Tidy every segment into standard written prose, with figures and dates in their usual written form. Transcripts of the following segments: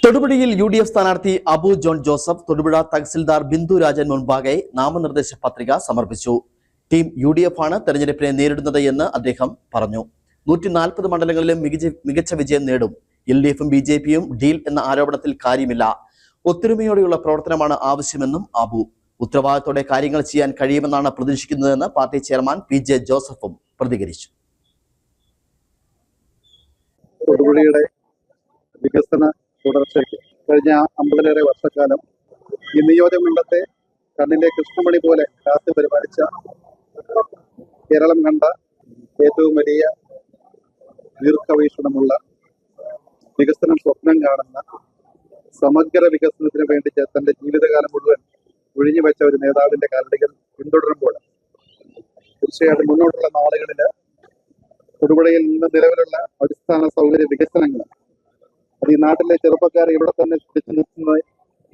തൊടുപുഴയിൽ UDF സ്ഥാനാർത്ഥി Abu John Joseph Thodupuzha tahsildar Bindu Rajan മുൻപാകെ നാമനിർദ്ദേശ പത്രിക സമർപ്പിച്ചു. ടീം UDF ആണ് തെരഞ്ഞെടുപ്പിനെ നേരിടുന്നത് എന്ന് അദ്ദേഹം പറഞ്ഞു. 140 മണ്ഡലങ്ങളിലും മികച്ച വിജയം നേടും. LDFും BJPയും ഡീൽ എന്ന ആരോപണത്തിൽ കാര്യമില്ല. ഒത്തൊരുമയോടെയുള്ള പ്രവർത്തനമാണ് ആവശ്യമെന്നും അബു ഉത്തരവാദിത്തോടെ കാര്യങ്ങൾ ചെയ്യാൻ കഴിയുമെന്നാണ് പ്രതീക്ഷിക്കുന്നതെന്ന് പാർട്ടി ചെയർമാൻ PJ ജോസഫും പ്രതികരിച്ചു. വികസന തുടർച്ചയ്ക്ക് കഴിഞ്ഞ 50-ലേറെ വർഷക്കാലം ഈ നിയോജകമണ്ഡലത്തെ കണ്ണിലെ കൃഷ്ണമണി പോലെ കാത്തു പരിപാലിച്ച കേരളം കണ്ട ഏറ്റവും വലിയ ദീർഘവീക്ഷണമുള്ള വികസനം സ്വപ്നം കാണുന്ന സമഗ്ര വികസനത്തിന് വേണ്ടി തന്റെ ജീവിതകാലം മുഴുവൻ ഒഴിഞ്ഞുവെച്ച ഒരു നേതാവിന്റെ കാലടികൾ പിന്തുടരുമ്പോൾ തീർച്ചയായിട്ടും മുന്നോട്ടുള്ള നാളുകളിൽ തൊടുപുഴയിൽ നിന്ന് നിലവിലുള്ള അടിസ്ഥാന സൗകര്യ വികസനങ്ങൾ അത് ഈ നാട്ടിലെ ചെറുപ്പക്കാരെ ഇവിടെ തന്നെ പിടിച്ചു നിർത്തുന്ന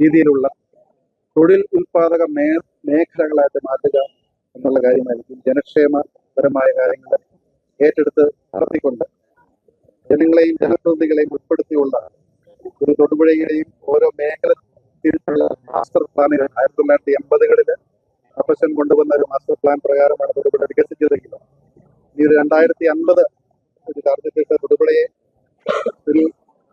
രീതിയിലുള്ള തൊഴിൽ ഉൽപാദക മേഖലകളായിട്ട് മാറ്റുക എന്നുള്ള കാര്യമായിരിക്കും. ജനക്ഷേമപരമായ കാര്യങ്ങൾ ഏറ്റെടുത്ത് നടത്തിക്കൊണ്ട് ജനങ്ങളെയും ജനപ്രതിനിധികളെയും ഉൾപ്പെടുത്തിയുള്ള ഒരു തൊടുപുഴയിലെയും ഓരോ മേഖല തിരിച്ചുള്ള മാസ്റ്റർ പ്ലാനുകൾ 1980-കളിൽ അപ്പച്ചൻ കൊണ്ടുവന്ന ഒരു മാസ്റ്റർ പ്ലാൻ പ്രകാരമാണ് തൊടുപുഴ വികസിച്ചതെങ്കിലും ഈ ഒരു 2050 ഒരു ടാർഗറ്റ് തൊടുപുഴയെ ഒരു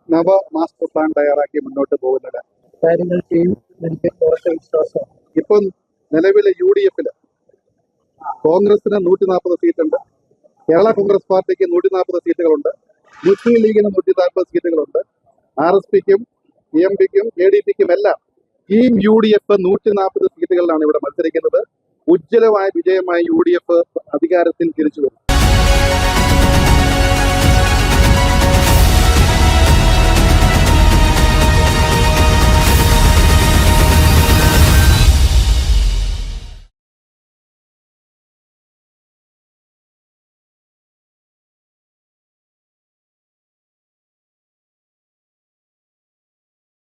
നവ മാസ്റ്റർ പ്ലാൻ തയ്യാറാക്കി മുന്നോട്ട് പോകുന്നത് കാര്യങ്ങൾ ചെയ്യും. എനിക്ക് കുറച്ച് വിശ്വാസം. ഇപ്പം നിലവിലെ UDFില് കോൺഗ്രസിന് 140 സീറ്റുണ്ട്, കേരള കോൺഗ്രസ് പാർട്ടിക്ക് 140 സീറ്റുകളുണ്ട്, മുസ്ലിം ലീഗിന് 140 സീറ്റുകളുണ്ട്, RSPക്കും EMPക്കും ADPക്കും എല്ലാം ടീം UDF 140 സീറ്റുകളിലാണ് ഇവിടെ മത്സരിക്കുന്നത്. ഉജ്ജ്വലമായ വിജയമായി UDF അധികാരത്തിൽ തിരിച്ചു വരും.